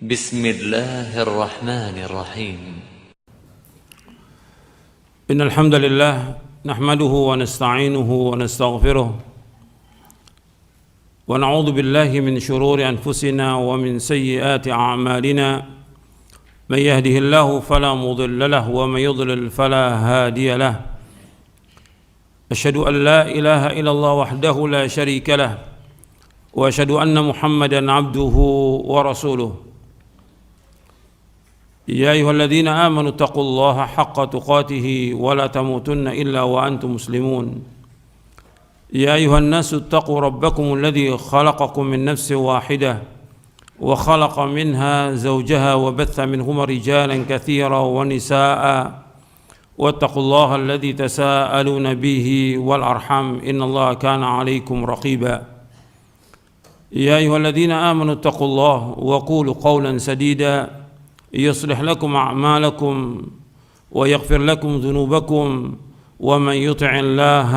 بسم الله الرحمن الرحيم إن الحمد لله نحمده ونستعينه ونستغفره ونعوذ بالله من شرور أنفسنا ومن سيئات أعمالنا من يهده الله فلا مضل له ومن يضلل فلا هادي له أشهد أن لا إله إلا الله وحده لا شريك له وأشهد أن محمدا عبده ورسوله يا أيها الذين آمنوا اتقوا الله حق تقاته ولا تموتن إلا وأنتم مسلمون يا أيها الناس اتقوا ربكم الذي خلقكم من نفس واحدة وخلق منها زوجها وبث منهما رجالا كثيرا ونساء واتقوا الله الذي تساءلون به والأرحام إن الله كان عليكم رقيبا يا أيها الذين آمنوا اتقوا الله وقولوا قولا سديدا يصلح لكم أعمالكم ويغفر لكم ذنوبكم ومن يطع الله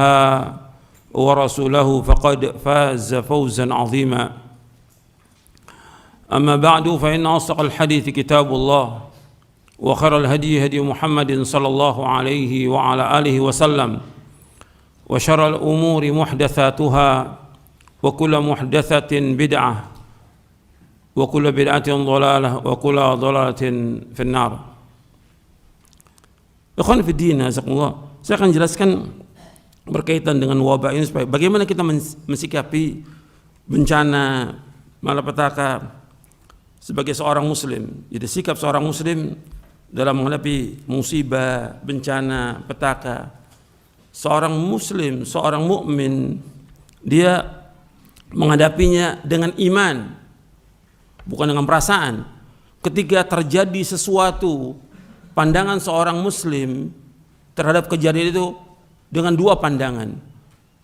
ورسوله فقد فاز فوزا عظيما أما بعد فإن أصدق الحديث كتاب الله وخير الهدي هدي محمد صلى الله عليه وعلى آله وسلم وشر الأمور محدثاتها وكل محدثة بدعة وكل بدعة ضلالة وكل ضلالة في النار. Ikhwan fi din, azakumullah. Saya akan jelaskan berkaitan dengan wabah ini supaya bagaimana kita mensikapi bencana malapetaka sebagai seorang muslim. Jadi sikap seorang muslim dalam menghadapi musibah, bencana, petaka. Seorang muslim, seorang mukmin, dia menghadapinya dengan iman, bukan dengan perasaan. Ketika terjadi sesuatu, pandangan seorang muslim terhadap kejadian itu dengan dua pandangan.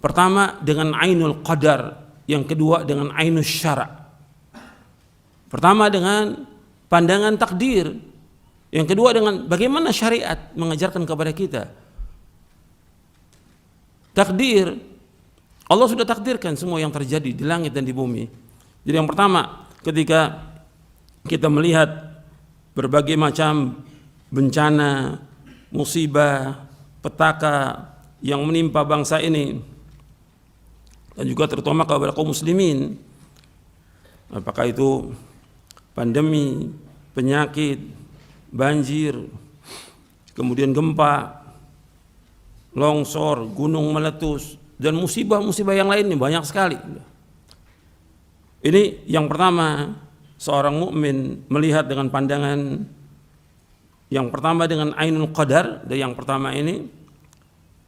Pertama dengan ainul qadar, yang kedua dengan ainus syara'. Pertama dengan pandangan takdir, yang kedua dengan bagaimana syariat mengajarkan kepada kita. Takdir, Allah sudah takdirkan semua yang terjadi di langit dan di bumi. Jadi yang pertama, ketika kita melihat berbagai macam bencana, musibah, petaka yang menimpa bangsa ini dan juga terutama kepada kaum muslimin, apakah itu pandemi, penyakit, banjir, kemudian gempa, longsor, gunung meletus, dan musibah-musibah yang lainnya banyak sekali. Ini yang pertama, seorang mukmin melihat dengan pandangan yang pertama dengan ainul qadar dari yang pertama ini,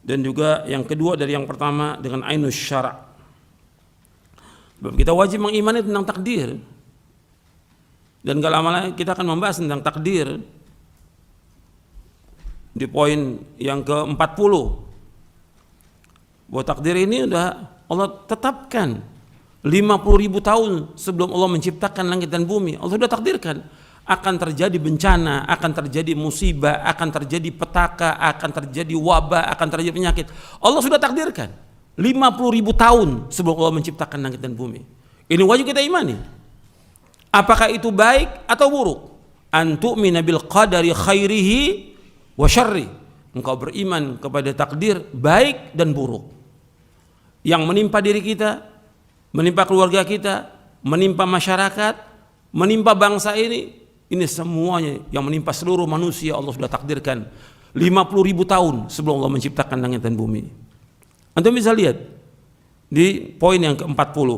dan juga yang kedua dari yang pertama dengan ainus syara'. Kita wajib mengimani tentang takdir. Dan gak lama lagi kita akan membahas tentang takdir di poin yang ke-40. Bahwa takdir ini sudah Allah tetapkan 50.000 tahun sebelum Allah menciptakan langit dan bumi. Allah sudah takdirkan akan terjadi bencana, akan terjadi musibah, akan terjadi petaka, akan terjadi wabah, akan terjadi penyakit. Allah sudah takdirkan 50.000 tahun sebelum Allah menciptakan langit dan bumi. Ini wajib kita imani. Apakah itu baik atau buruk? Antu'mina bil qadari khairihi wa syarri. Engkau beriman kepada takdir baik dan buruk yang menimpa diri kita, menimpa keluarga kita, menimpa masyarakat, menimpa bangsa ini semuanya yang menimpa seluruh manusia Allah sudah takdirkan 50.000 tahun sebelum Allah menciptakan langit dan bumi. Antum bisa lihat di poin yang ke-40.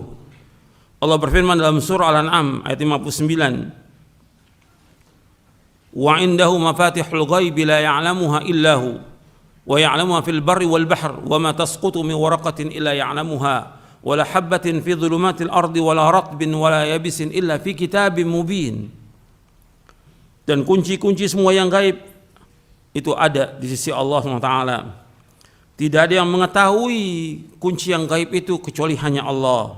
Allah berfirman dalam surah Al-An'am ayat 59. Wa indahu mafatihul ghaibi la ya'lamuha illahu wa ya'lamuha fil barri wal bahr wa ma tasqutu min waraqatin illa ya'lamuha wala habbatin fi dhulumatil ardi wala ratbin wala yabisin illa fi kitabim mubin. Dan kunci-kunci semua yang gaib itu ada di sisi Allah SWT. Tidak ada yang mengetahui kunci yang gaib itu kecuali hanya Allah.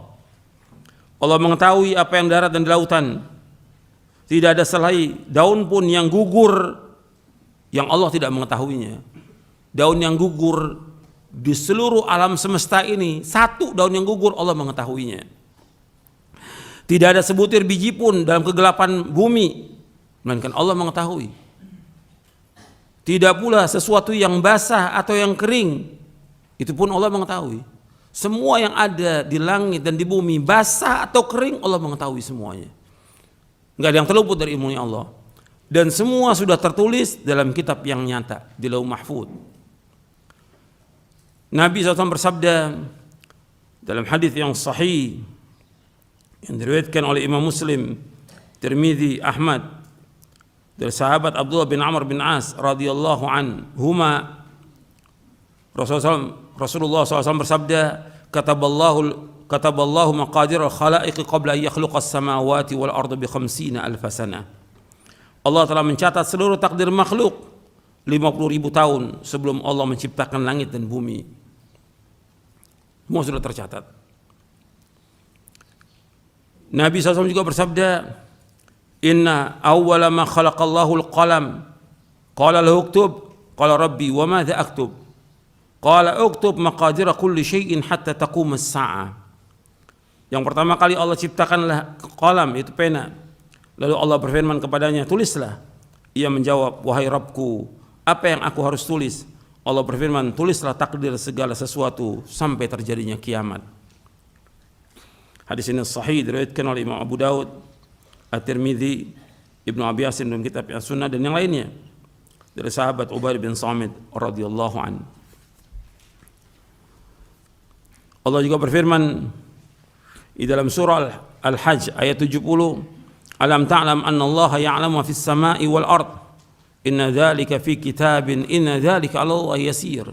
Allah mengetahui apa yang darat dan di lautan. Tidak ada selai daun pun yang gugur yang Allah tidak mengetahuinya. Daun yang gugur di seluruh alam semesta ini, satu daun yang gugur Allah mengetahuinya. Tidak ada sebutir biji pun dalam kegelapan bumi, melainkan Allah mengetahui. Tidak pula sesuatu yang basah atau yang kering, itu pun Allah mengetahui. Semua yang ada di langit dan di bumi, basah atau kering, Allah mengetahui semuanya. Enggak ada yang terluput dari ilmunya Allah. Dan semua sudah tertulis dalam kitab yang nyata di Lauh Mahfuz. Nabi SAW bersabda dalam hadis yang sahih yang diriwayatkan oleh Imam Muslim, Tirmidzi, Ahmad, dari sahabat Abdullah bin Amr bin As radhiyallahu anhuma, Rasulullah SAW bersabda, kataballahu maqadir al-khalaiq qabla an yakhluqa as-samawati wal arda bi 50 alf sanah. Allah telah mencatat seluruh takdir makhluk 50.000 tahun sebelum Allah menciptakan langit dan bumi. Semua sudah tercatat. Nabi SAW juga bersabda, inna awwala ma khalaqallahu al-qalam qala lahu uktub qala rabbi wa madza aktub qala uktub maqadira kulli syai'in hatta taqum as-sa'ah. Yang pertama kali Allah ciptakanlah qalam, itu pena. Lalu Allah berfirman kepadanya, tulislah. Ia menjawab, wahai Rabbku, apa yang aku harus tulis? Allah berfirman, tulislah takdir segala sesuatu sampai terjadinya kiamat. Hadis ini sahih diriwayatkan oleh Imam Abu Daud, At-Tirmidzi, Ibnu Abi Asim dalam kitab As-Sunnah dan yang lainnya dari sahabat Ubadah bin Samit radhiyallahu anhu. Allah juga berfirman di dalam surah Al-Hajj ayat 70, alam ta'lam anna Allah ya'lamu ma fis sama'i wal ard inna dzalika fi kitabin inna dzalika 'ala Allah yasir.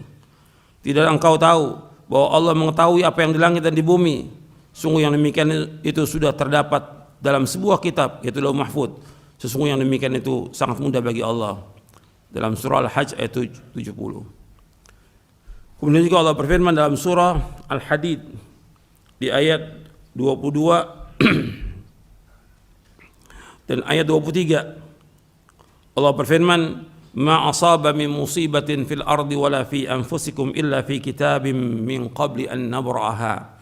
Tidak engkau tahu bahwa Allah mengetahui apa yang di langit dan di bumi? Sungguh yang demikian itu sudah terdapat dalam sebuah kitab, yaitu Lauh Mahfuz. Sesungguhnya yang demikian itu sangat mudah bagi Allah. Dalam surah Al-Hajj ayat 70. Kemudian juga Allah berfirman dalam surah Al-Hadid di ayat 22 dan ayat 23. Allah berfirman, ma asaba min musibatin fil ardi wala fi anfusikum illa fi kitabim min qabli an nabra'aha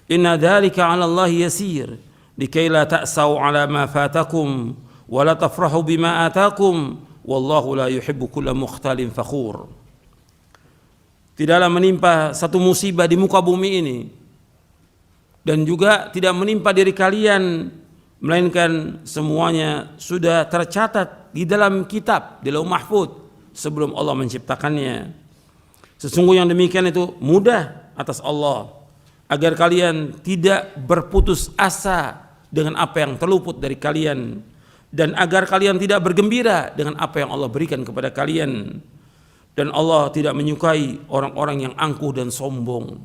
inna dzalika 'ala Allah yasir likai la ta'sau 'ala ma fatakum wa la tafrahu bima atakum wallahu la yuhibbu kulla mukhtalin fakhur. Tidaklah menimpa satu musibah di muka bumi ini dan juga tidak menimpa diri kalian melainkan semuanya sudah tercatat di dalam kitab di Lauh Mahfuz sebelum Allah menciptakannya. Sesungguhnya yang demikian itu mudah atas Allah agar kalian tidak berputus asa dengan apa yang terluput dari kalian dan agar kalian tidak bergembira dengan apa yang Allah berikan kepada kalian, dan Allah tidak menyukai orang-orang yang angkuh dan sombong.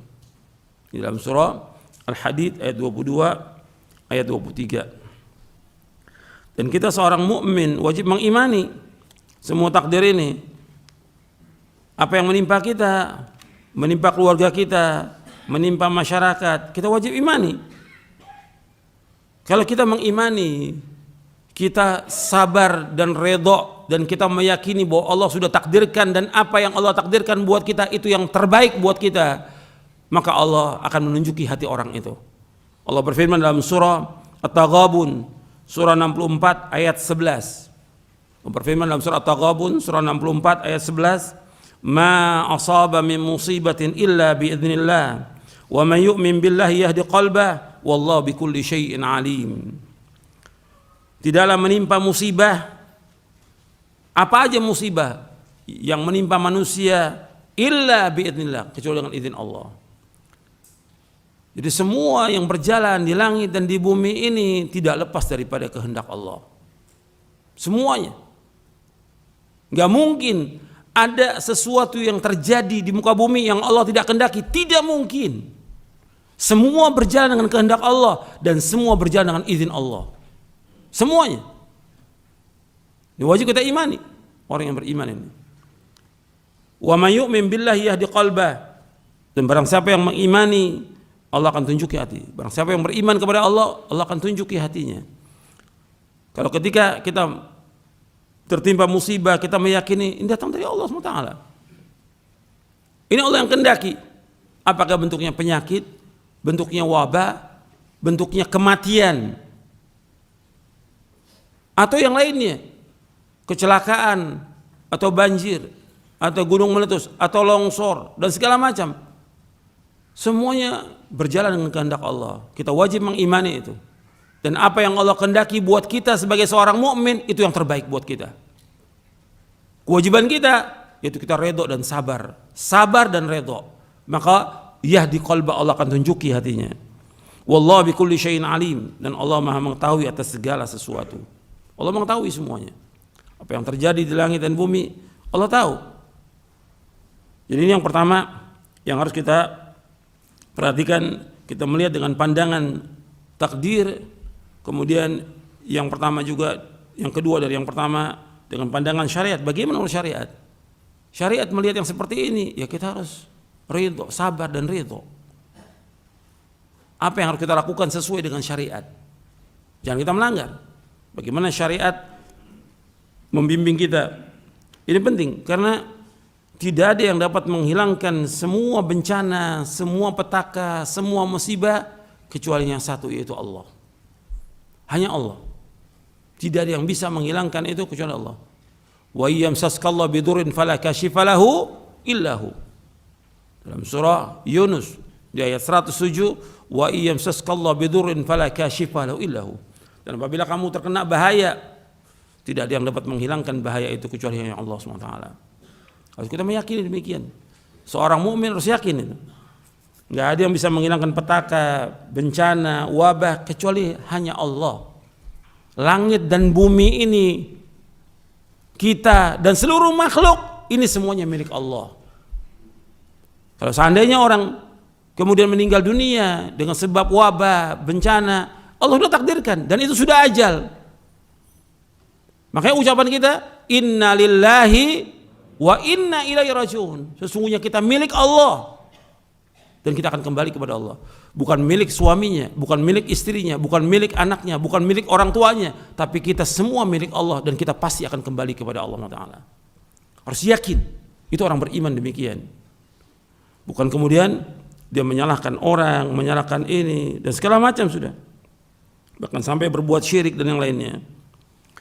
Di dalam surah Al-Hadid ayat 22 ayat 23. Dan kita seorang mukmin wajib mengimani semua takdir ini. Apa yang menimpa kita, menimpa keluarga kita, menimpa masyarakat, kita wajib imani. Kalau kita mengimani, kita sabar dan redha dan kita meyakini bahwa Allah sudah takdirkan dan apa yang Allah takdirkan buat kita itu yang terbaik buat kita, maka Allah akan menunjuki hati orang itu. Allah berfirman dalam surah At-Taghabun surah 64 ayat 11. Berfirman dalam surah At-Taghabun surah 64 ayat 11, ma asaba min musibatin illa bi idznillah wa man yu'min billahi yahdi qalbah wallahu bikulli syai'in alim. Tidaklah menimpa musibah, apa aja musibah yang menimpa manusia, illa bi idznillah, kecuali dengan izin Allah. Jadi semua yang berjalan di langit dan di bumi ini tidak lepas daripada kehendak Allah. Semuanya. Gak mungkin ada sesuatu yang terjadi di muka bumi yang Allah tidak kehendaki. Tidak mungkin. Semua berjalan dengan kehendak Allah dan semua berjalan dengan izin Allah. Semuanya. Ini wajib kita imani. Orang yang beriman ini. Wa may yu'min billahi yahdi qalbah. Dan barang siapa yang mengimani, Allah akan tunjuki hati. Barang siapa yang beriman kepada Allah, Allah akan tunjuki hatinya. Kalau ketika kita tertimpa musibah, kita meyakini ini datang dari Allah SWT. Ini Allah yang kehendaki. Apakah bentuknya penyakit, bentuknya wabah, bentuknya kematian, atau yang lainnya, kecelakaan atau banjir atau gunung meletus atau longsor dan segala macam, semuanya berjalan dengan kehendak Allah. Kita wajib mengimani itu. Dan apa yang Allah kehendaki buat kita sebagai seorang mukmin itu yang terbaik buat kita. Kewajiban kita yaitu kita redho dan sabar, sabar dan redho. Maka yahdi qalba, Allah akan tunjuki hatinya. Wallahu bikulli syai'in alim, dan Allah Maha mengetahui atas segala sesuatu. Allah mengetahui semuanya. Apa yang terjadi di langit dan bumi, Allah tahu. Jadi ini yang pertama yang harus kita perhatikan, kita melihat dengan pandangan takdir. Kemudian yang pertama juga, yang kedua dari yang pertama dengan pandangan syariat. Bagaimana menurut syariat? Syariat melihat yang seperti ini, ya kita harus ridho, sabar dan ridho. Apa yang harus kita lakukan sesuai dengan syariat. Jangan kita melanggar. Bagaimana syariat membimbing kita. Ini penting karena tidak ada yang dapat menghilangkan semua bencana, semua petaka, semua musibah kecuali yang satu, yaitu Allah. Hanya Allah. Tidak ada yang bisa menghilangkan itu kecuali Allah. Wa yamsaskallahu bidurrin fala kashifa lahu illahu. Dalam surah Yunus di ayat 107, wa yamsaskallahu bidurrin fala kashifa lahu illahu. Dan apabila kamu terkena bahaya, tidak ada yang dapat menghilangkan bahaya itu kecuali hanya Allah SWT. Harus kita meyakini demikian. Seorang mukmin harus yakin itu. Enggak ada yang bisa menghilangkan petaka, bencana, wabah kecuali hanya Allah. Langit dan bumi ini, kita dan seluruh makhluk ini semuanya milik Allah. Kalau seandainya orang kemudian meninggal dunia dengan sebab wabah, bencana, Allah sudah takdirkan dan itu sudah ajal. Makanya ucapan kita, inna lillahi wa inna ilaihi rajiun. Sesungguhnya kita milik Allah dan kita akan kembali kepada Allah. Bukan milik suaminya, bukan milik istrinya, bukan milik anaknya, bukan milik orang tuanya, tapi kita semua milik Allah dan kita pasti akan kembali kepada Allah Taala. Harus yakin. Itu orang beriman demikian. Bukan kemudian dia menyalahkan orang, menyalahkan ini dan segala macam sudah. Bahkan sampai berbuat syirik dan yang lainnya.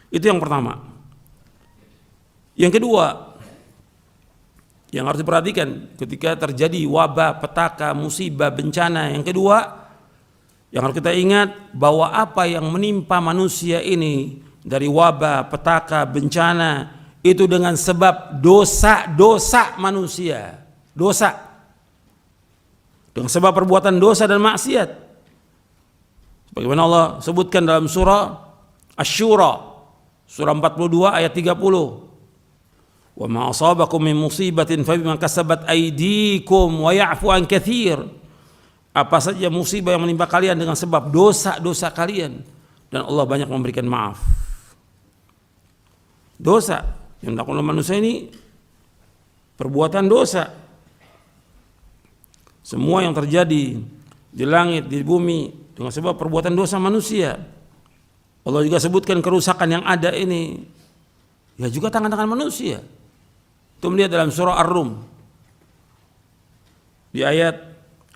Itu yang pertama. Yang kedua, yang harus diperhatikan ketika terjadi wabah, petaka, musibah, bencana. Yang kedua, yang harus kita ingat bahwa apa yang menimpa manusia ini dari wabah, petaka, bencana itu dengan sebab dosa-dosa manusia. Dosa. Dengan sebab perbuatan dosa dan maksiat. Bagaimana Allah sebutkan dalam surah Asy-Syura, surah 42 ayat 30. Wa ma asabakum min musibatin fabima kasabat aydikum wa ya'fu an katsir. Apa saja musibah yang menimpa kalian dengan sebab dosa-dosa kalian dan Allah banyak memberikan maaf. Dosa yang dilakukan oleh manusia ini perbuatan dosa. Semua yang terjadi di langit, di bumi dengan sebab perbuatan dosa manusia. Allah juga sebutkan kerusakan yang ada ini ya juga tangan-tangan manusia. Itu melihat dalam surah Ar-Rum di ayat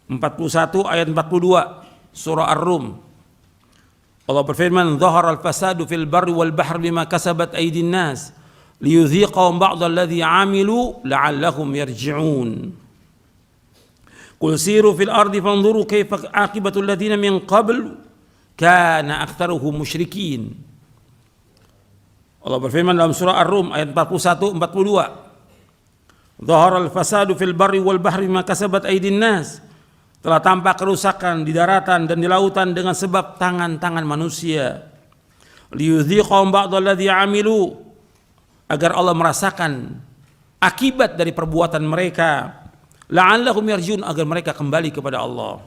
41 ayat 42 surah Ar-Rum. Allah berfirman, "Dhahara al-fasadu fil barri wal bahri bima kasabat aydin nas liyudhiqahum ba'dha alladhi 'amilu la'allahum yarji'un." Qul siru fil ardi fanzuru kaifa 'aqibatu alladhina min qabl kana aktsaruhum musyrikin. Allah berfirman dalam surah Ar-Rum ayat 41 42. Dhahara al-fasadu fil barri wal bahri bima kasabat aydin nas. Telah tampak kerusakan di daratan dan di lautan dengan sebab tangan-tangan manusia. Liyudhiqahum ba'dha alladhi 'amilu, agar Allah merasakan akibat dari perbuatan mereka. La'allahum yarji'un, agar mereka kembali kepada Allah.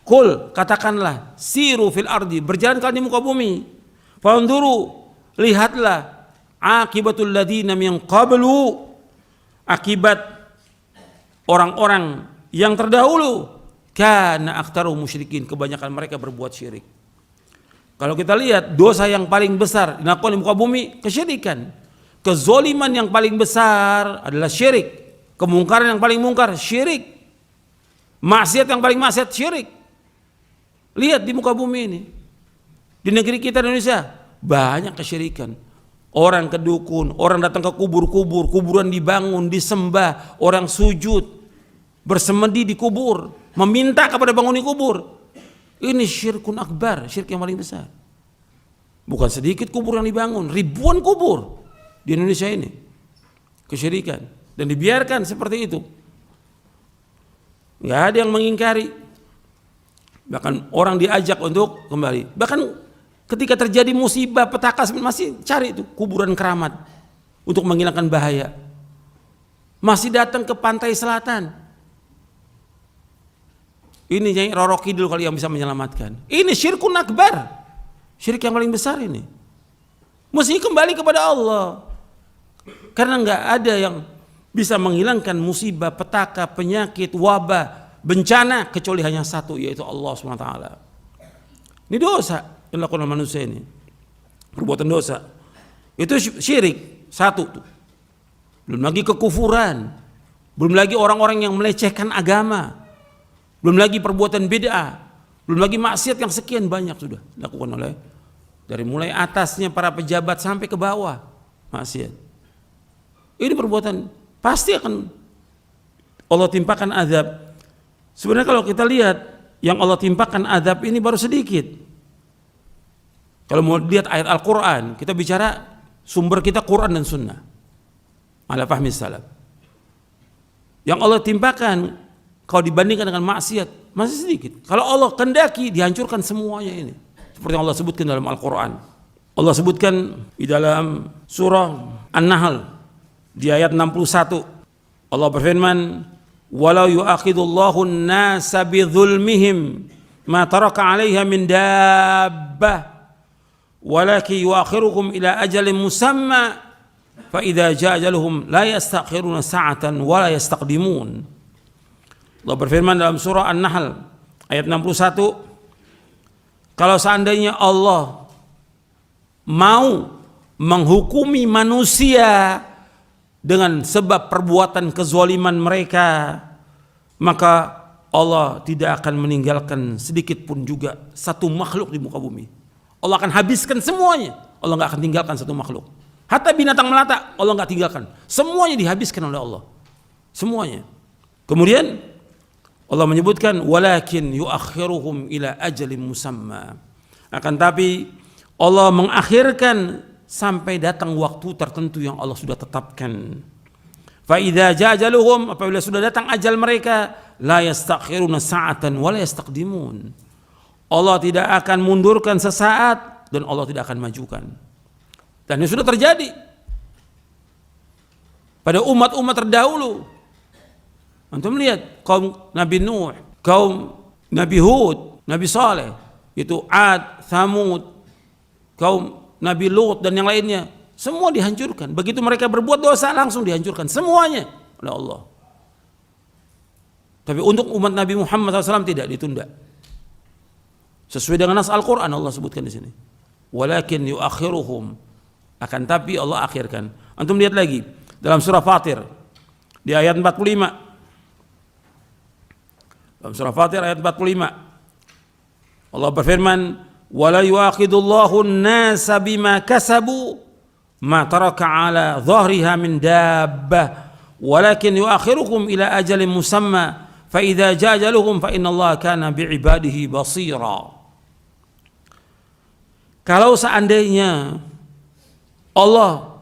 Qul, katakanlah, siru fil ardi, berjalan di muka bumi. Fanzuru, lihatlah, akibatul ladzina min qablu, akibat orang-orang yang terdahulu, kana aktsaruhum musyrikin, kebanyakan mereka berbuat syirik. Kalau kita lihat dosa yang paling besar dilakukan di muka bumi, kesyirikan. Kezoliman yang paling besar adalah syirik. Kemungkaran yang paling mungkar, syirik. Maksiat yang paling maksiat, syirik. Lihat di muka bumi ini, di negeri kita Indonesia, banyak kesyirikan. Orang ke dukun, orang datang ke kubur-kubur, kuburan dibangun, disembah, orang sujud, bersemedi di kubur, meminta kepada penghuni kubur. Ini syirkun akbar, syirik yang paling besar. Bukan sedikit kubur yang dibangun, ribuan kubur di Indonesia ini. Kesyirikan. Dan dibiarkan seperti itu. Nggak ada yang mengingkari. Bahkan orang diajak untuk kembali. Bahkan ketika terjadi musibah, petaka masih cari itu kuburan keramat untuk menghilangkan bahaya. Masih datang ke pantai selatan. Ini Nyai Roro Kidul kali yang bisa menyelamatkan. Ini syirkun akbar. Syirik yang paling besar ini. Mesti kembali kepada Allah. Karena nggak ada yang bisa menghilangkan musibah, petaka, penyakit, wabah, bencana kecuali hanya satu, yaitu Allah SWT. Ini dosa yang dilakukan oleh manusia ini. Perbuatan dosa. Itu syirik satu tuh. Belum lagi kekufuran. Belum lagi orang-orang yang melecehkan agama. Belum lagi perbuatan bid'ah. Belum lagi maksiat yang sekian banyak sudah dilakukan oleh dari mulai atasnya para pejabat sampai ke bawah maksiat. Ini perbuatan pasti akan Allah timpakan azab. Sebenarnya kalau kita lihat yang Allah timpakan azab ini baru sedikit. Kalau mau lihat ayat Al-Quran, kita bicara sumber kita Quran dan Sunnah ala fahmi salaf. Yang Allah timpakan kalau dibandingkan dengan maksiat masih sedikit. Kalau Allah kendaki dihancurkan semuanya ini. Seperti yang Allah sebutkan dalam Al-Quran. Allah sebutkan di dalam surah An-Nahl di ayat 61. Allah berfirman, "Walau yu'akhidullahu an-nasa bidzulmihim ma taraka 'alaiha min dabbah, walakin yu'akhiruhum ila ajalin musamma, fa idza jaa ajaluhum la yastakhiruna sa'atan wa la yastaqdimun." Allah berfirman dalam surah An-Nahl ayat 61, kalau seandainya Allah mau menghukumi manusia dengan sebab perbuatan kezaliman mereka, maka Allah tidak akan meninggalkan sedikit pun juga satu makhluk di muka bumi. Allah akan habiskan semuanya. Allah nggak akan tinggalkan satu makhluk. Hatta binatang melata Allah nggak tinggalkan. Semuanya dihabiskan oleh Allah. Semuanya. Kemudian Allah menyebutkan walakin yuakhiruhum ila ajalin musamma. Akan tapi Allah mengakhirkan sampai datang waktu tertentu yang Allah sudah tetapkan. Fa idza jaa ajaluhum, apabila sudah datang ajal mereka, la yastakhiruna sa'atan wa la yastaqdimun. Allah tidak akan mundurkan sesaat dan Allah tidak akan majukan. Dan ini sudah terjadi pada umat-umat terdahulu. Antum lihat kaum Nabi Nuh, kaum Nabi Hud, Nabi Saleh, itu Ad, Thamud, kaum Nabi Lut dan yang lainnya, semua dihancurkan. Begitu mereka berbuat dosa langsung dihancurkan semuanya oleh Allah. Tapi untuk umat Nabi Muhammad SAW tidak ditunda. Sesuai dengan nas Al-Quran Allah sebutkan di sini. Walakin yuakhiruhum, akan tapi Allah akhirkan. Antum lihat lagi dalam surah Fatir di ayat 45. Dalam surah Fatir ayat 45 Allah berfirman, wala yu'akhidullahu an-nasa bima kasabu ma taraka ala dhahriha min dabbah walakin yu'akhirukum ila ajalin musamma fa idza jaa ajaluhum fa innallaha kana bi'ibadihi basira. Kalau seandainya Allah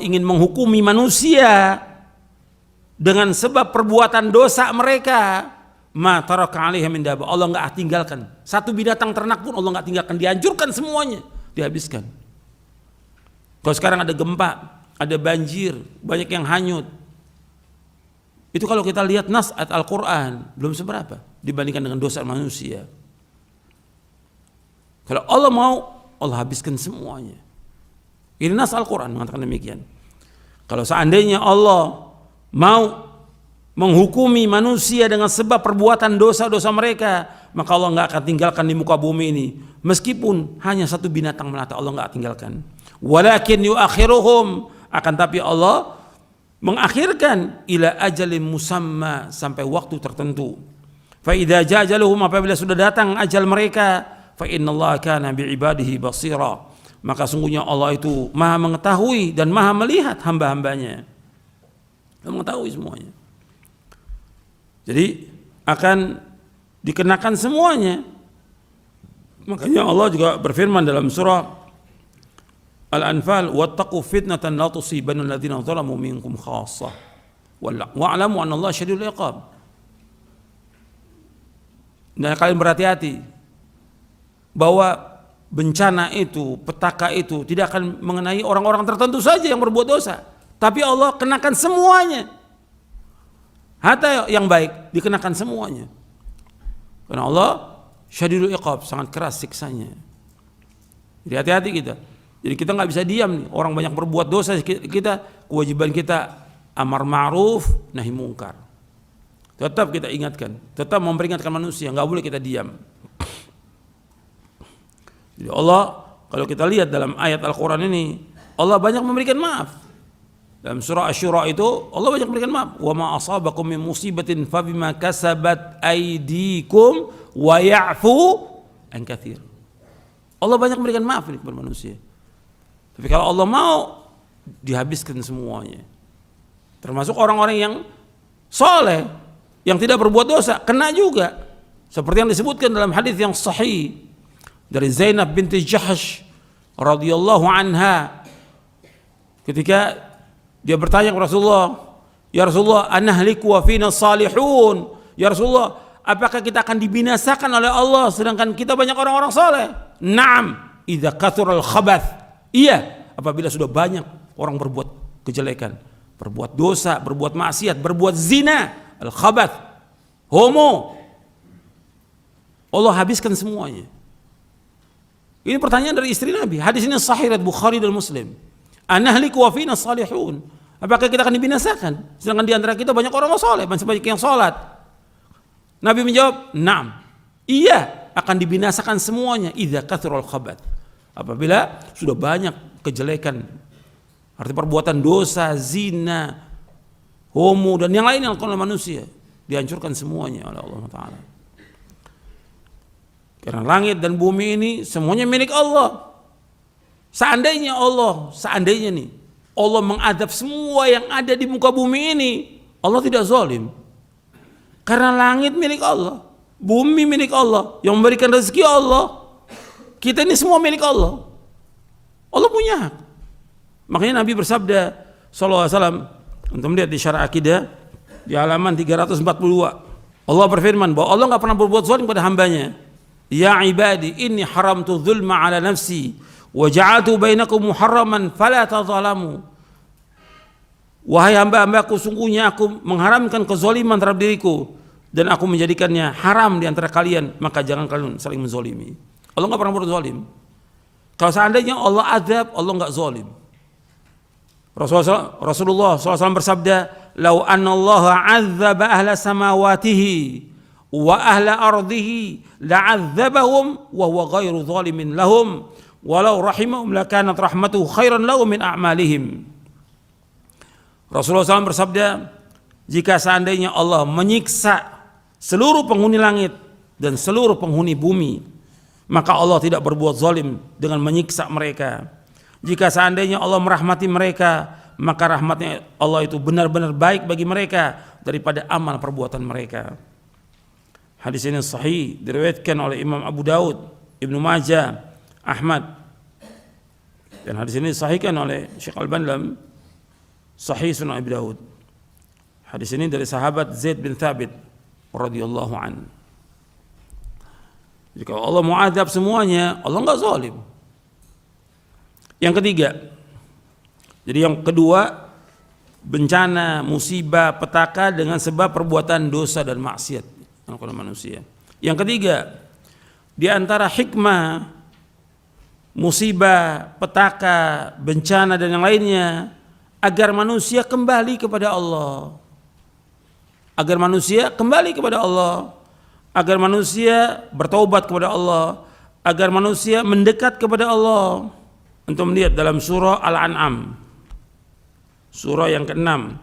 ingin menghukumi manusia dengan sebab perbuatan dosa mereka, ma taraka 'alaiha min dabbah, Allah enggak tinggalkan satu binatang ternak pun, Allah enggak tinggalkan, dihancurkan semuanya, dihabiskan. Kalau sekarang ada gempa, ada banjir, banyak yang hanyut, itu kalau kita lihat nas ayat Al-Quran belum seberapa dibandingkan dengan dosa manusia. Kalau Allah mau, Allah habiskan semuanya. Ini nas Al-Quran mengatakan demikian. Kalau seandainya Allah mau menghukumi manusia dengan sebab perbuatan dosa-dosa mereka, maka Allah nggak akan tinggalkan di muka bumi ini, meskipun hanya satu binatang melata, Allah nggak tinggalkan. Walakin yuakhiruhum, akan tapi Allah mengakhirkan ila ajalin musamma, sampai waktu tertentu. Fa idza jaa ajaluhum, apabila sudah datang ajal mereka, fa innallaha kana bi'ibadihi basira. Maka sungguhnya Allah itu Maha mengetahui dan Maha melihat hamba-hambanya. Dia mengetahui semuanya. Jadi akan dikenakan semuanya. Makanya Allah juga berfirman dalam surah Al-Anfal, wattaqu fitnatan la tusibanna alladziina zalamu minkum khassah wa'lamu anna Allah syadidul iqab. Dan kalian berhati-hati bahwa bencana itu, petaka itu tidak akan mengenai orang-orang tertentu saja yang berbuat dosa, tapi Allah kenakan semuanya. Hatta yang baik dikenakan semuanya. Karena Allah syadidul iqab, sangat keras siksanya. Jadi hati-hati kita. Jadi kita nggak bisa diam nih, orang banyak berbuat dosa, kita kewajiban kita amar ma'ruf nahi mungkar. Tetap kita ingatkan, tetap memperingatkan manusia, nggak boleh kita diam. Jadi Allah, kalau kita lihat dalam ayat Al-Quran ini, Allah banyak memberikan maaf. Dalam surah Asy-Syura itu Allah banyak memberikan maaf. Wa ma asabakum min musibatin fabima kasabat aydikum wa ya'fu an katsir. Allah banyak memberikan maaf ini kepada manusia. Tapi kalau Allah mau, dihabiskan semuanya. Termasuk orang-orang yang soleh, yang tidak berbuat dosa, kena juga. Seperti yang disebutkan dalam hadis yang sahih dari Zainab binti Jahsh radhiyallahu anha, ketika dia bertanya kepada Rasulullah, ya Rasulullah, anahliku wa fina salihun. Ya Rasulullah, apakah kita akan dibinasakan oleh Allah sedangkan kita banyak orang-orang saleh? Naam, idza kathural khabath. Iya, apabila sudah banyak orang berbuat kejelekan, berbuat dosa, berbuat maksiat, berbuat zina, al-khabath, homo, Allah habiskan semuanya. Ini pertanyaan dari istri Nabi. Hadis ini sahih riwayat Bukhari dan Muslim. Anahliku wa fina salihun. Apakah kita akan dibinasakan sedangkan di antara kita banyak orang saleh, banyak yang salat? Nabi menjawab, "Na'am." Iya, akan dibinasakan semuanya idza kathural khabath. Apabila sudah banyak kejelekan, arti perbuatan dosa, zina, homo dan yang lain yang dilakukan oleh manusia, dihancurkan semuanya oleh Allah Ta'ala. Karena langit dan bumi ini semuanya milik Allah. Seandainya nih Allah mengadab semua yang ada di muka bumi ini, Allah tidak zalim. Karena langit milik Allah, bumi milik Allah, yang memberikan rezeki Allah. Kita ini semua milik Allah. Allah punya hak. Makanya Nabi bersabda sallallahu alaihi wasallam, untuk melihat di Syarah Akidah di halaman 342, Allah berfirman bahwa Allah enggak pernah berbuat zalim pada hambanya. Ya ibadi inni haramtu dzulma ala nafsi wa ja'altu bainakum muharraman fala tadzalamu. Wahai hamba-hambaku, sungguhnya aku mengharamkan kezaliman terhadap diriku dan aku menjadikannya haram di antara kalian, maka jangan kalian saling menzalimi. Allah enggak pernah berbuat zalim. Kalau seandainya Allah azab, Allah enggak zalim. Rasulullah SAW bersabda, "Lau anna Allah 'adzaba ahla samawatihi wa ahla ardihi la'adzabahum wa huwa ghairu zalimin lahum walau rahimahum lakanat rahmatuhu khairan lahum min a'malihim." Rasulullah SAW bersabda, jika seandainya Allah menyiksa seluruh penghuni langit dan seluruh penghuni bumi, maka Allah tidak berbuat zalim dengan menyiksa mereka. Jika seandainya Allah merahmati mereka, maka rahmatnya Allah itu benar-benar baik bagi mereka daripada amal perbuatan mereka. Hadis ini sahih, diriwayatkan oleh Imam Abu Daud, Ibnu Majah, Ahmad. Dan hadis ini disahihkan oleh Syekh Al-Albani dalam Sahih Sunan Abi Daud. Hadis ini dari sahabat Zaid bin Thabit radhiyallahu anhu. Jika Allah mau azab semuanya, Allah enggak zalim. Yang ketiga, jadi yang kedua, bencana, musibah, petaka dengan sebab perbuatan dosa dan maksiat yang dilakukan manusia. Yang ketiga, di antara hikmah musibah, petaka, bencana dan yang lainnya, agar manusia kembali kepada Allah. Agar manusia kembali kepada Allah. Agar manusia bertaubat kepada Allah, agar manusia mendekat kepada Allah. Untuk melihat dalam surah Al-An'am, surah yang ke-6,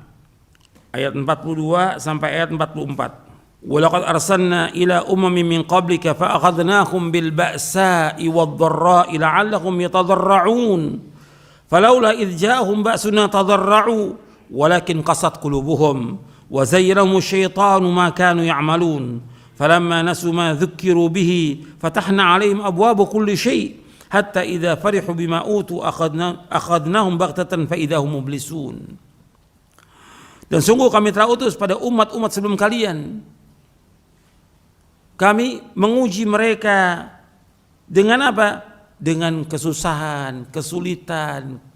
ayat 42 sampai ayat 44. Walaqad arsalna ila umamin min qablika fa akhadnahum bil ba'sa'i wad dharra'i la'allahum yatadarra'un falaula idh ja'ahum ba'suna tadarra'u walakin qasat qulubuhum wa zayyana asy-syaitanu ma kanu ya'malun falamma nasu ma dzukkiru bihi fatahna 'alaihim abwaaba kulli syai' hatta idza farihu bima utu akhadnahum baghtatan fa idza hum mublisun. Dan sungguh kami telah utus pada umat-umat sebelum kalian, kami menguji mereka dengan apa? Dengan kesusahan, kesulitan,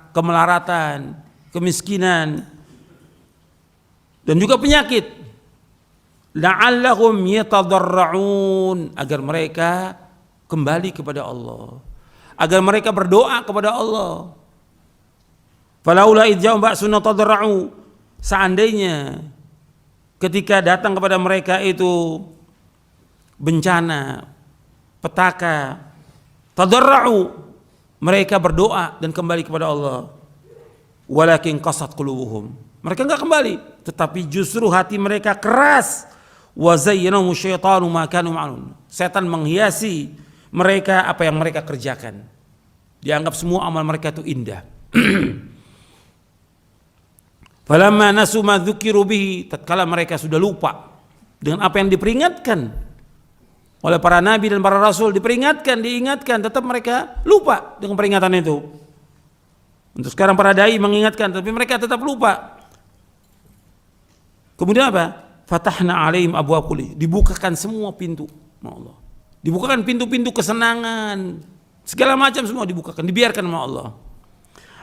kemelaratan, kemiskinan, dan juga penyakit. La'allahum yatadarra'un, agar mereka kembali kepada Allah, agar mereka berdoa kepada Allah. Falaula idh ja'ahum ba'suna tadarra'u, seandainya ketika datang kepada mereka itu bencana, petaka, tadarra'u, mereka berdoa dan kembali kepada Allah. Walakin qasat qulubuhum, mereka enggak kembali, tetapi justru hati mereka keras. Wa zayyana asy-syaitanu ma kanu ya'malun, setan menghiasi mereka apa yang mereka kerjakan. Dianggap semua amal mereka itu indah. Falamma nasu ma dzukiru bihi, tatkala mereka sudah lupa dengan apa yang diperingatkan oleh para nabi dan para rasul, diingatkan, tetap mereka lupa dengan peringatan itu. Untuk sekarang para dai mengingatkan, tapi mereka tetap lupa. Kemudian apa? Fatahna 'alaihim abwaab kulli, dibukakan semua pintu Allah. Dibukakan pintu-pintu kesenangan, segala macam semua dibukakan, dibiarkan sama Allah.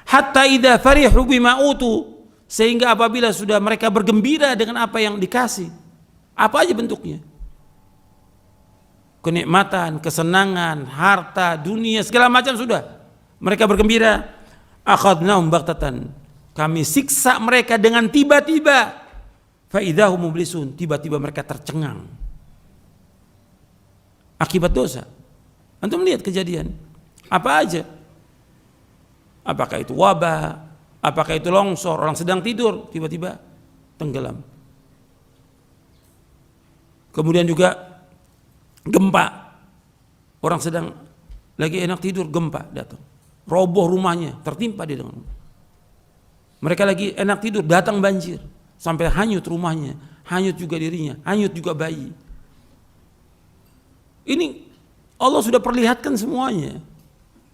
Hatta idza farihu bima utu, sehingga apabila sudah mereka bergembira dengan apa yang dikasih, apa aja bentuknya, kenikmatan, kesenangan, harta, dunia, segala macam sudah, mereka bergembira, akhadnahum baghtatan, kami siksa mereka dengan tiba-tiba, fa idzahum mublisun, tiba-tiba mereka tercengang akibat dosa. Antum lihat kejadian apa aja, apakah itu wabah, apakah itu longsor, orang sedang tidur tiba-tiba tenggelam. Kemudian juga gempa, orang sedang lagi enak tidur, gempa datang, roboh rumahnya, tertimpa dia dengan mereka lagi enak tidur, datang banjir sampai hanyut rumahnya, hanyut juga dirinya, hanyut juga bayi. Ini Allah sudah perlihatkan semuanya.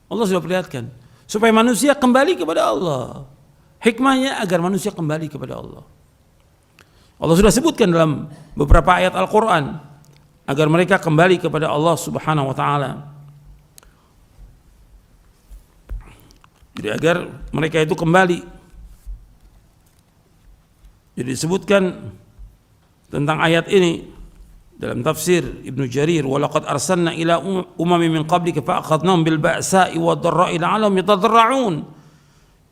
Allah sudah perlihatkan supaya manusia kembali kepada Allah. Hikmahnya agar manusia kembali kepada Allah. Allah sudah sebutkan dalam beberapa ayat Al-Quran agar mereka kembali kepada Allah Subhanahu wa ta'ala. Jadi agar mereka itu kembali. Jadi disebutkan tentang ayat ini dalam tafsir Ibnu Jarir, walaqad arsalna ila umamin min qablika fa akhadnahum bil ba'sa'i wad dharra'i la'allahum yatadarra'un.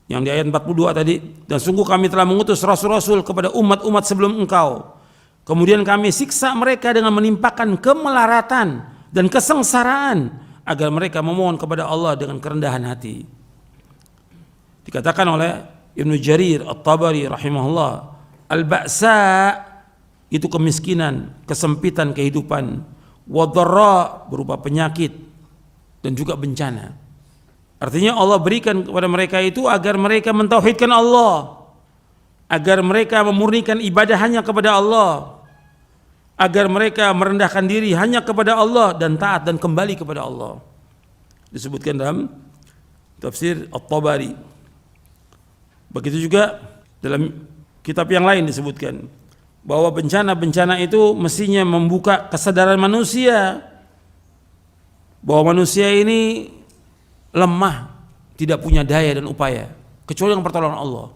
Yang di ayat 42 tadi, dan sungguh kami telah mengutus rasul-rasul kepada umat-umat sebelum engkau, kemudian kami siksa mereka dengan menimpakan kemelaratan dan kesengsaraan agar mereka memohon kepada Allah dengan kerendahan hati. Dikatakan oleh Ibnu Jarir At-Tabari rahimahullah, al-ba'sa itu kemiskinan, kesempitan kehidupan, wadharra berupa penyakit dan juga bencana. Artinya Allah berikan kepada mereka itu agar mereka mentauhidkan Allah, agar mereka memurnikan ibadah hanya kepada Allah, agar mereka merendahkan diri hanya kepada Allah dan taat dan kembali kepada Allah. Disebutkan dalam tafsir At-Tabari. Begitu juga dalam kitab yang lain disebutkan bahwa bencana-bencana itu mestinya membuka kesadaran manusia bahwa manusia ini lemah, tidak punya daya dan upaya kecuali dengan pertolongan Allah.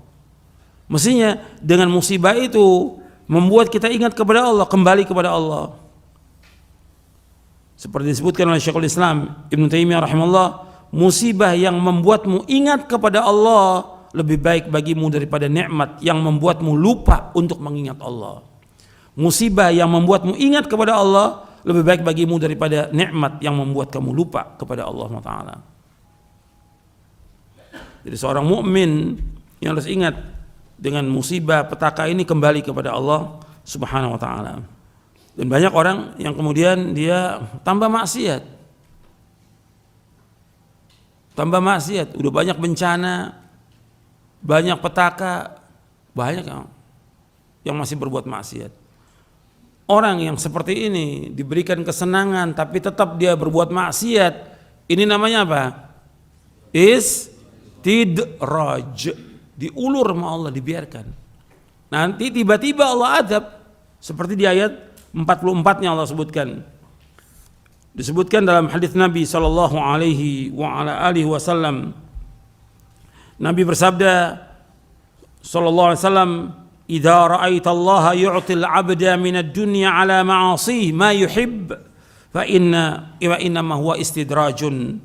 Mestinya dengan musibah itu membuat kita ingat kepada Allah, kembali kepada Allah. Seperti disebutkan oleh Syekhul Islam Ibnu Taimiyah rahimahullah, musibah yang membuatmu ingat kepada Allah lebih baik bagimu daripada nikmat yang membuatmu lupa untuk mengingat Allah. Musibah yang membuatmu ingat kepada Allah lebih baik bagimu daripada nikmat yang membuat kamu lupa kepada Allah Taala. Jadi seorang mukmin yang harus ingat dengan musibah petaka ini kembali kepada Allah Subhanahu wa taala. Dan banyak orang yang kemudian dia tambah maksiat. Tambah maksiat, udah banyak bencana, banyak petaka, banyak yang masih berbuat maksiat. Orang yang seperti ini diberikan kesenangan tapi tetap dia berbuat maksiat, ini namanya apa? Istidraj, diulur sama Allah, dibiarkan. Nanti tiba-tiba Allah adab, seperti di ayat 44-nya Allah sebutkan. Disebutkan dalam hadis Nabi sallallahu alaihi wasallam. Nabi bersabda sallallahu alaihi wasallam, "Idza ra'aita Allah yu'til 'abda min ad-dunya 'ala ma'asih ma yuhib, fa inna ma huwa istidrajun."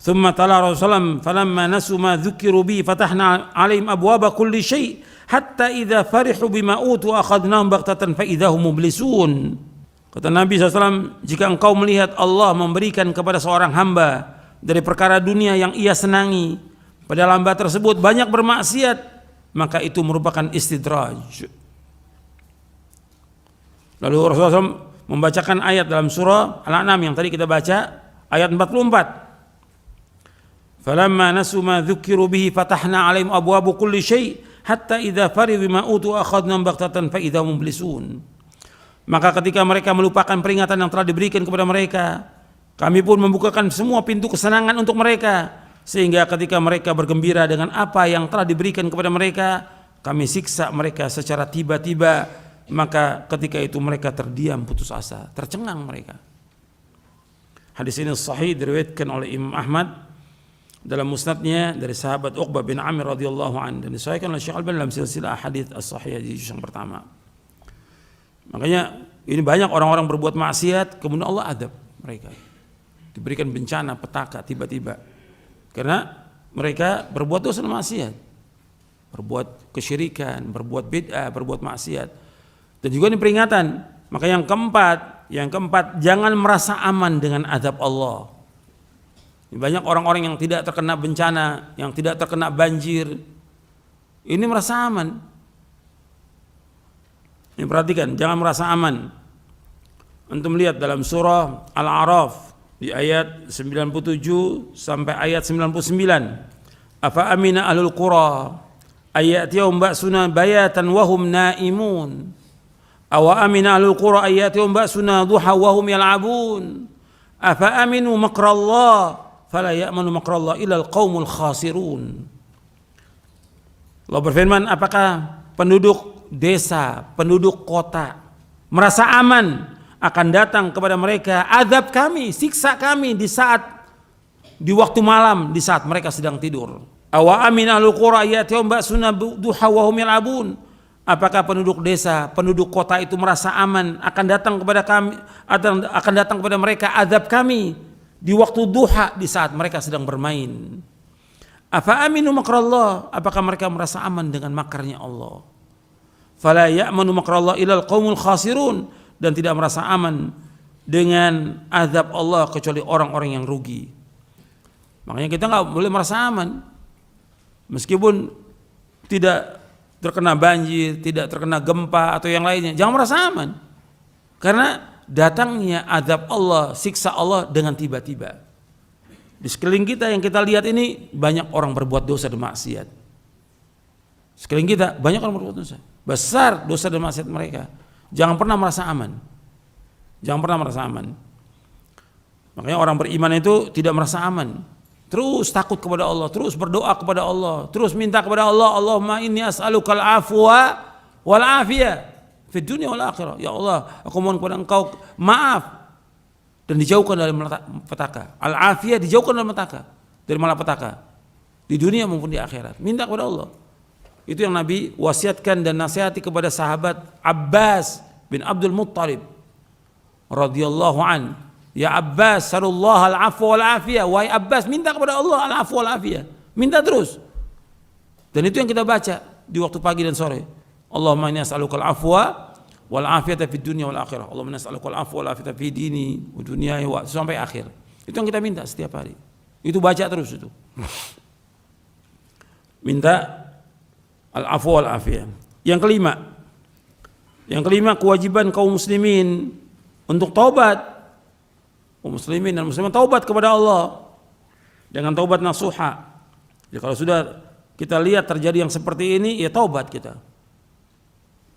Thumma tala Rasulullah, "Falamma nasu ma dzukiru bi fatahna 'alaihim abwaba kulli syai' hatta idza farihu bima utu akhadnahum baghtatan fa idza hum mublisun." Kata Nabi SAW, jika engkau melihat Allah memberikan kepada seorang hamba dari perkara dunia yang ia senangi, pada hamba tersebut banyak bermaksiat, maka itu merupakan istidraj. Lalu Rasulullah SAW membacakan ayat dalam surah Al-An'am yang tadi kita baca, ayat 44. Falamma nasu ma dzukiru bihi fatahna 'alaihim abwaaba kulli syai' hatta idza farihu bima utu akhadnahum baghtatan fa idza hum mublisun. Maka ketika mereka melupakan peringatan yang telah diberikan kepada mereka, kami pun membukakan semua pintu kesenangan untuk mereka, sehingga ketika mereka bergembira dengan apa yang telah diberikan kepada mereka, kami siksa mereka secara tiba-tiba. Maka ketika itu mereka terdiam putus asa, tercengang mereka. Hadis ini sahih, diriwayatkan oleh Imam Ahmad dalam musnadnya dari sahabat Uqbah bin Amir radhiyallahu anhu, dan disahihkan oleh Syekh Al-Albani dalam silsilah hadits as-sahihah di juz yang pertama. Makanya ini banyak orang-orang berbuat maksiat, kemudian Allah adab mereka, diberikan bencana, petaka tiba-tiba, karena mereka berbuat dosa dan maksiat, berbuat kesyirikan, berbuat bid'ah, berbuat maksiat. Dan juga ini peringatan. Maka yang keempat, jangan merasa aman dengan azab Allah. Banyak orang-orang yang tidak terkena bencana, yang tidak terkena banjir, ini merasa aman. Ini perhatikan, jangan merasa aman. Antum lihat dalam surah Al-A'raf di ayat 97 sampai ayat 99. Afa amina ahlul qura ayatiyahum ba'suna bayatan wa hum naimun. Awa amina ahlul qura ayatiyahum ba'suna duha wa hum yal'abun. Afa aminu makrallah fala ya'manu makrallah illa al-qaumul khasirun. Allah berfirman, apakah penduduk desa, penduduk kota merasa aman akan datang kepada mereka azab kami, siksa kami di waktu malam, di saat mereka sedang tidur. Awa amin ahlul qura yatihum ba'suna duha wa hum yal'abun. Apakah penduduk desa, penduduk kota itu merasa aman akan datang kepada mereka azab kami di waktu duha, di saat mereka sedang bermain. Afa aminu makrallah, apakah mereka merasa aman dengan makarnya Allah? Fala ya'manu makrallah ilal qaumul khasirun, dan tidak merasa aman dengan azab Allah kecuali orang-orang yang rugi. Makanya kita nggak boleh merasa aman, meskipun tidak terkena banjir, tidak terkena gempa atau yang lainnya, jangan merasa aman, karena datangnya azab Allah, siksa Allah dengan tiba-tiba. Di sekeliling kita yang kita lihat ini banyak orang berbuat dosa dan maksiat. Sekeliling kita banyak orang berbuat dosa, besar dosa dan maksiat mereka. Jangan pernah merasa aman. Jangan pernah merasa aman. Makanya orang beriman itu tidak merasa aman. Terus takut kepada Allah, terus berdoa kepada Allah, terus minta kepada Allah, Allahumma inni as'alukal afwa wal afiyah fid dunya wal akhirah. Ya Allah, aku mohon kepada Engkau maaf dan dijauhkan dari malapetaka. Al afiyah, dijauhkan dari malapetaka di dunia maupun di akhirat. Minta kepada Allah. Itu yang Nabi wasiatkan dan nasihati kepada sahabat Abbas bin Abdul Muttalib radhiyallahu an. Ya Abbas, sallallahu al-afwa wal afiyah. Wahai Abbas, minta kepada Allah al-afwa wal afiyah. Minta terus. Dan itu yang kita baca di waktu pagi dan sore. Allahumma inni as'aluka al-afwa wal afiyata fid dunya wal akhirah. Allahumma inni as'aluka al-afwa wal afiyata fi dini wa dunyaya wa sampai akhir. Itu yang kita minta setiap hari. Itu baca terus itu. Minta al-afwa wal afiyah. Yang kelima kewajiban kaum muslimin untuk taubat. Muslimin dan muslimat taubat kepada Allah dengan taubat nasuha. Jadi kalau sudah kita lihat terjadi yang seperti ini, ya taubat kita.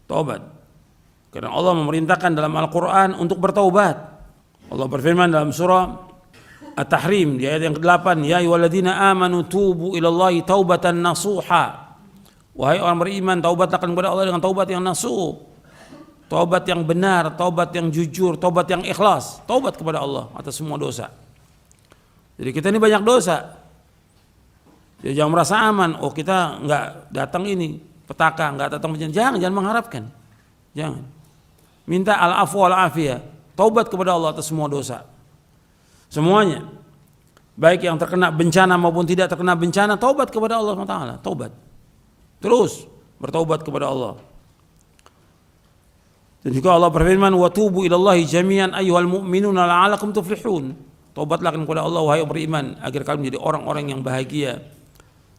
Taubat. Karena Allah memerintahkan dalam Al-Quran untuk bertaubat. Allah berfirman dalam surah At-Tahrim di ayat yang ke-8, ya ayyuhalladzina amanu tubu ilallahi taubatan nasuha. Wahai orang beriman, taubatlah kepada Allah dengan taubat yang nasuh. Taubat yang benar, taubat yang jujur, taubat yang ikhlas, taubat kepada Allah atas semua dosa. Jadi kita ini banyak dosa. Jadi jangan merasa aman, oh kita nggak datang ini petaka, nggak datang bencana. Jangan mengharapkan. Jangan. Minta al-afwa wal-afiyah, taubat kepada Allah atas semua dosa. Semuanya. Baik yang terkena bencana maupun tidak terkena bencana, taubat kepada Allah SWT. Taubat. Terus bertaubat kepada Allah. Dan juga Allah berfirman, wa tubu ilallahi jami'an ayyuhal mu'minuna la'alakum tuflihun. Taubatlah kepada Allah wahai beriman agar kalian menjadi orang-orang yang bahagia.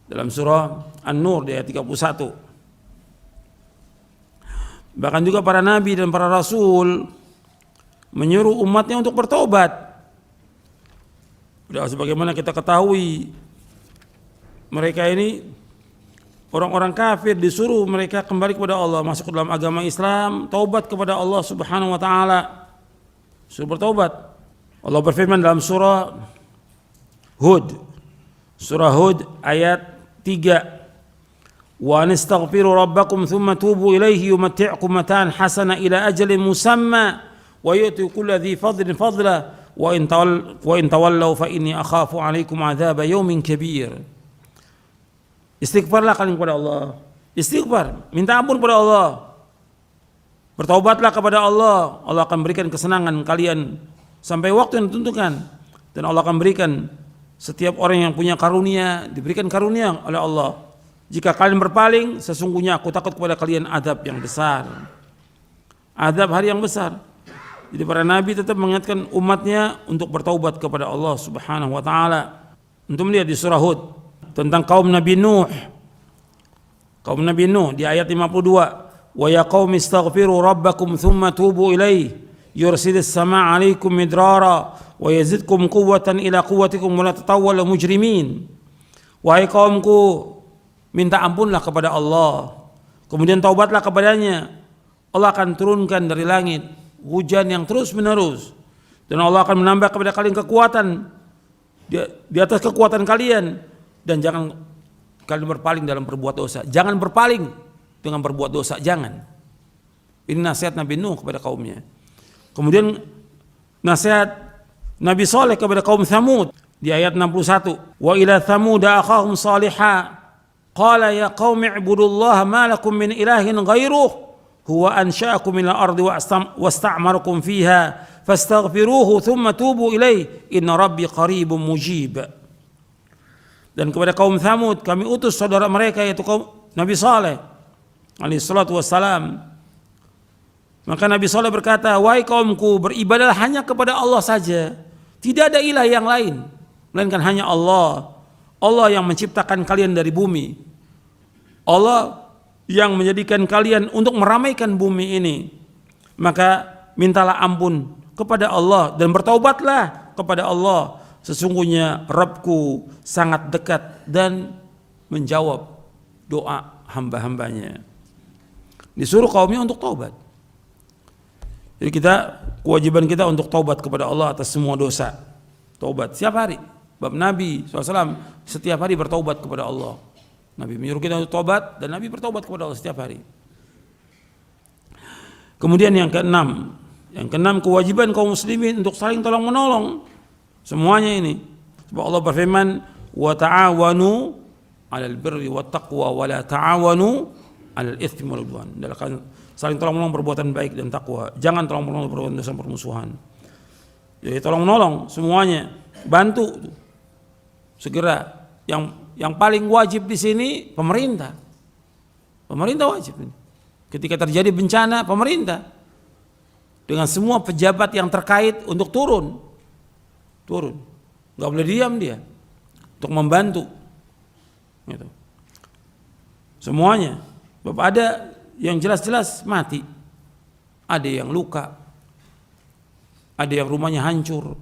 Dalam surah An-Nur di ayat 31. Bahkan juga para nabi dan para rasul menyuruh umatnya untuk bertobat. Sebagaimana kita ketahui, mereka ini orang-orang kafir disuruh mereka kembali kepada Allah, masuk ke dalam agama Islam, taubat kepada Allah Subhanahu wa taala. Suruh bertaubat. Allah berfirman dalam surah Hud. Surah Hud ayat 3. Wa nastaghfiru rabbakum thumma tubu ilaihi yumatti'ukum mata'an hasana ila ajalin musamma wa yu'ti kulli dhi fadlin fadla wa in tawallaw fa inni akhafu 'alaikum 'adzaba yaumin kabir. Istighfarlah kalian kepada Allah. Istighfar, minta ampun kepada Allah. Bertaubatlah kepada Allah. Allah akan berikan kesenangan kalian sampai waktu yang ditentukan. Dan Allah akan berikan setiap orang yang punya karunia, diberikan karunia oleh Allah. Jika kalian berpaling, sesungguhnya aku takut kepada kalian azab yang besar. Azab hari yang besar. Jadi para nabi tetap mengingatkan umatnya untuk bertaubat kepada Allah Subhanahu wa taala. Untuk melihat di surah Hud tentang kaum Nabi Nuh. Kaum Nabi Nuh di ayat 52, wa ya qaumi istaghfiru rabbakum thumma tubu ilaihi yursilis samaa 'alaikum midrara wa yazidkum quwwatan ila quwwatikum wa la tatawwalu mujrimin. Wahai kaumku, minta ampunlah kepada Allah, kemudian taubatlah kepadanya. Allah akan turunkan dari langit hujan yang terus menerus, dan Allah akan menambah kepada kalian kekuatan di atas kekuatan kalian. Dan jangan kalian berpaling dalam berbuat dosa. Jangan berpaling dengan berbuat dosa, jangan. Ini nasihat Nabi Nuh kepada kaumnya. Kemudian nasihat Nabi Saleh kepada kaum Tsamud di ayat 61. Wa ila Tsamuda akhahum salihah qala ya qaumi ibudullaha ma lakum min ilahin ghairuh huwa ansha'akum minal ardi wasta'marakum fiha fastaghfiruhu thumma tubu ilaihi inna rabbi qaribun mujib. Dan kepada kaum Tsamud kami utus saudara mereka yaitu kaum Nabi Saleh alaihi salatu wassalam. Maka Nabi Saleh berkata, wahai kaumku, beribadahlah hanya kepada Allah saja, tidak ada ilah yang lain melainkan hanya Allah. Allah yang menciptakan kalian dari bumi, Allah yang menjadikan kalian untuk meramaikan bumi ini. Maka mintalah ampun kepada Allah dan bertaubatlah kepada Allah. Sesungguhnya Rabbku sangat dekat dan menjawab doa hamba-hambanya. Disuruh kaumnya untuk taubat. Jadi kewajiban kita untuk taubat kepada Allah atas semua dosa. Taubat setiap hari. Bab Nabi SAW setiap hari bertaubat kepada Allah. Nabi menyuruh kita untuk taubat dan Nabi bertaubat kepada Allah setiap hari. Kemudian yang keenam kewajiban kaum muslimin untuk saling tolong menolong. Semuanya ini. Sebab Allah berfirman, wa ta'awanu 'alal birri wat taqwa wa la ta'awanu 'alal itsmi wal 'udwan. Saling tolong menolong perbuatan baik dan takwa. Jangan tolong menolong perbuatan dosa permusuhan. Jadi tolong menolong semuanya, bantu segera. Yang paling wajib di sini pemerintah. Pemerintah wajib ini. Ketika terjadi bencana, pemerintah dengan semua pejabat yang terkait untuk turun, nggak boleh diam dia, untuk membantu. Gitu. Semuanya. Bapak ada yang jelas-jelas mati, ada yang luka, ada yang rumahnya hancur,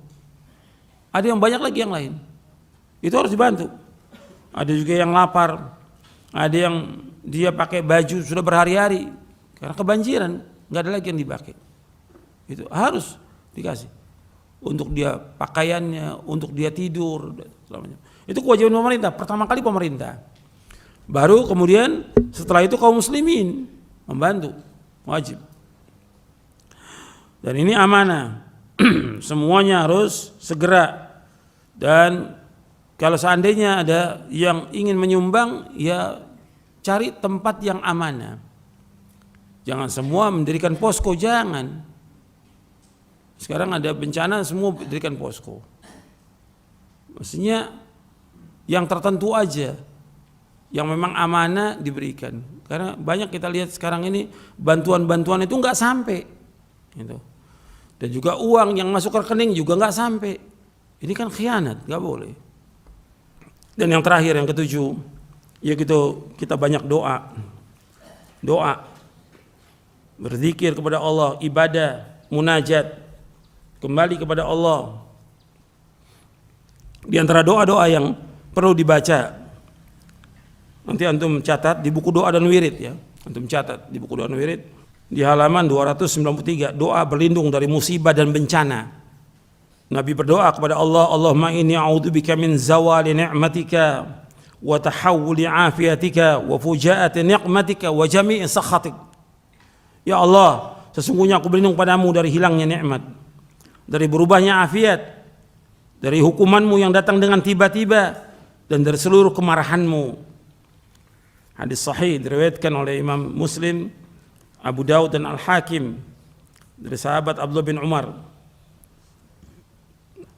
ada yang banyak lagi yang lain. Itu harus dibantu. Ada juga yang lapar, ada yang dia pakai baju sudah berhari-hari karena kebanjiran, nggak ada lagi yang dipakai. Itu harus dikasih untuk dia pakaiannya, untuk dia tidur, selamanya. Itu kewajiban pemerintah. Pertama kali pemerintah, baru kemudian setelah itu kaum muslimin membantu, wajib. Dan ini amanah. Semuanya harus segera. Dan kalau seandainya ada yang ingin menyumbang, ya cari tempat yang amanah. Jangan semua mendirikan posko, jangan. Sekarang ada bencana semua mendirikan posko. Maksudnya yang tertentu aja, yang memang amanah diberikan. Karena banyak kita lihat sekarang ini bantuan-bantuan itu nggak sampai. Gitu. Dan juga uang yang masuk ke rekening juga nggak sampai. Ini kan khianat, nggak boleh. Dan yang terakhir, yang ketujuh, ya kita banyak doa, berzikir kepada Allah, ibadah, munajat, kembali kepada Allah. Di antara doa-doa yang perlu dibaca, nanti antum catat di buku doa dan wirid ya, antum catat di buku doa dan wirid. Di halaman 293, doa berlindung dari musibah dan bencana. Nabi berdoa kepada Allah, Allahumma inni a'udzubika min zawali ni'matika wa tahawuli afiatika wa fujaati ni'matika wa jami'i sakhatik. Ya Allah, sesungguhnya aku berlindung padamu dari hilangnya nikmat, dari berubahnya afiat, dari hukumanmu yang datang dengan tiba-tiba, dan dari seluruh kemarahanmu. Hadis sahih diriwayatkan oleh Imam Muslim, Abu Daud dan Al-Hakim dari sahabat Abdullah bin Umar.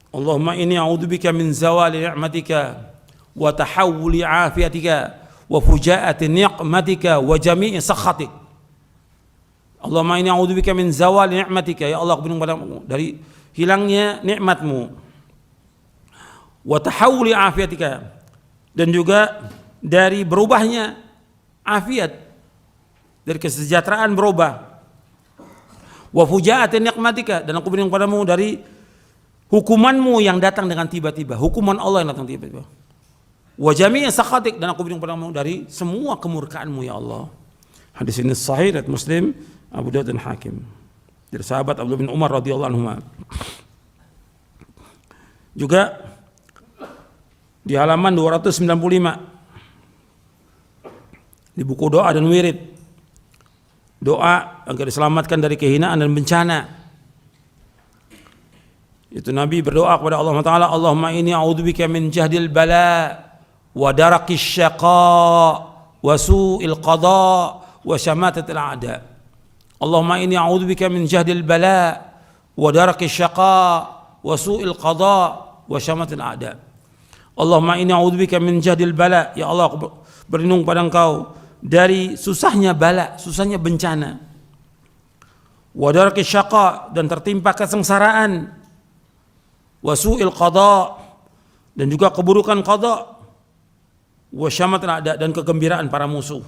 Allahumma inni a'udzubika min zawali ni'matika wa tahawuli afiatika wa fujaati ni'matika wa jami'i sakhatik. Allahumma inni a'udzubika min zawali ni'matika, ya Allah aku berlindung padamu dari hilangnya nikmatmu, wa tahawuli afiatika, dan juga dari berubahnya afiat, dari kesejahteraan berubah, wa fujaati ni'matika, dan aku berlindung padamu dari hukumanmu yang datang dengan tiba-tiba, hukuman Allah yang datang tiba-tiba, wa jami'i sakhatik, dan aku berlindung padamu dari semua kemurkaanmu ya Allah. Hadis ini sahih riwayat Muslim, Abu Daud dan Hakim dari sahabat Abdullah bin Umar radhiyallahu anhu. Juga di halaman 295 di buku doa dan wirid, doa agar diselamatkan dari kehinaan dan bencana. Itu Nabi berdoa kepada Allah Taala, Allahumma inni a'udzubika min jahdil bala wa darakis syaqa wa su'il qada wa syamatatil a'da. Allahumma inni a'udzubika min jahdil bala wa darakis syaqa wa su'il qada wa syamatatil a'da. Allahumma inni a'udzubika min jahdil bala, ya Allah aku berlindung pada Engkau dari susahnya bala, susahnya bencana, wa darakis syaqa, dan tertimpa kesengsaraan, wa su'il qada, dan juga keburukan qada, wa syamatil a'da, dan kegembiraan para musuh.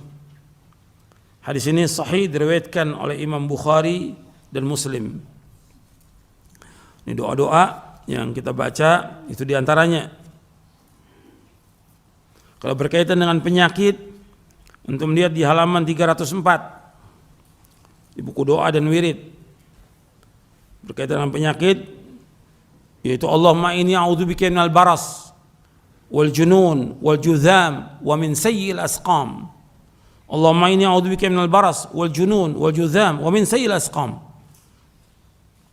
Hadis ini sahih diriwayatkan oleh Imam Bukhari dan Muslim. Ini doa-doa yang kita baca itu diantaranya. Kalau berkaitan dengan penyakit, untuk melihat di halaman 304 di buku doa dan wirid berkaitan dengan penyakit, yaitu Allahumma inni a'udzubika minal baras wal junun wal judham wa min sayyi'il asqam. Allahumma inni a'udzubika minal baras wal junun wal judham wa min sayyi'il asqam.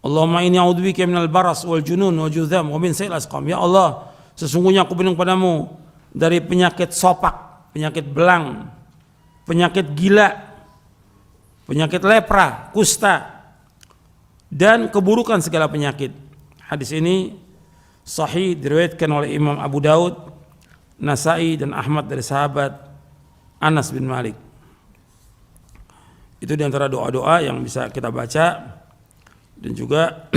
Allahumma inni a'udzubika minal baras wal junun wal judham wa min sayyi'il asqam. Ya Allah, sesungguhnya aku berlindung padamu dari penyakit sopak, penyakit belang, penyakit gila, penyakit lepra, kusta, dan keburukan segala penyakit. Hadis ini sahih diriwayatkan oleh Imam Abu Daud, Nasai, dan Ahmad dari sahabat Anas bin Malik. Itu diantara doa-doa yang bisa kita baca, dan juga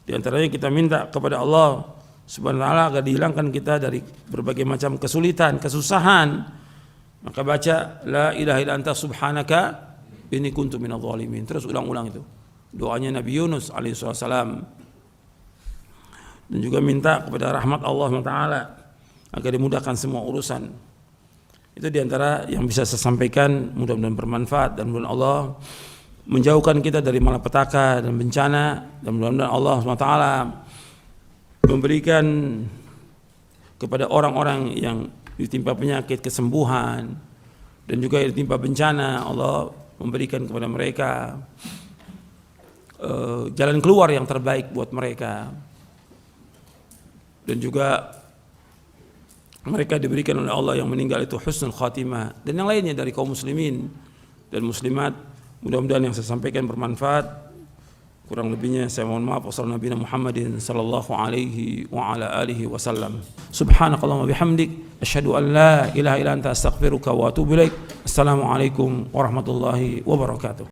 diantaranya kita minta kepada Allah Subhanahu wa ta'ala agar dihilangkan kita dari berbagai macam kesulitan, kesusahan. Maka baca la ilaha illa anta subhanaka inni kuntu minadh dhalimin. Terus ulang-ulang itu doanya Nabi Yunus alaihi salam. dan juga minta kepada rahmat Allah SWT agar dimudahkan semua urusan. Itu diantara yang bisa saya sampaikan, mudah-mudahan bermanfaat dan mudah-mudahan Allah menjauhkan kita dari malapetaka dan bencana, dan mudah-mudahan Allah SWT memberikan kepada orang-orang yang ditimpa penyakit kesembuhan dan juga ditimpa bencana, Allah memberikan kepada mereka jalan keluar yang terbaik buat mereka, dan juga mereka diberikan oleh Allah yang meninggal itu husnul khatimah, dan yang lainnya dari kaum muslimin dan muslimat. Mudah-mudahan yang saya sampaikan bermanfaat. Kurang lebihnya saya mohon maaf. Wassalamualaikum Muhammadin sallallahu alaihi wa ala alihi wasallam. Subhanakallahumma bihamdik asyhadu an la ilaha illa anta astaghfiruka wa atubu ilaik. Assalamualaikum warahmatullahi wabarakatuh.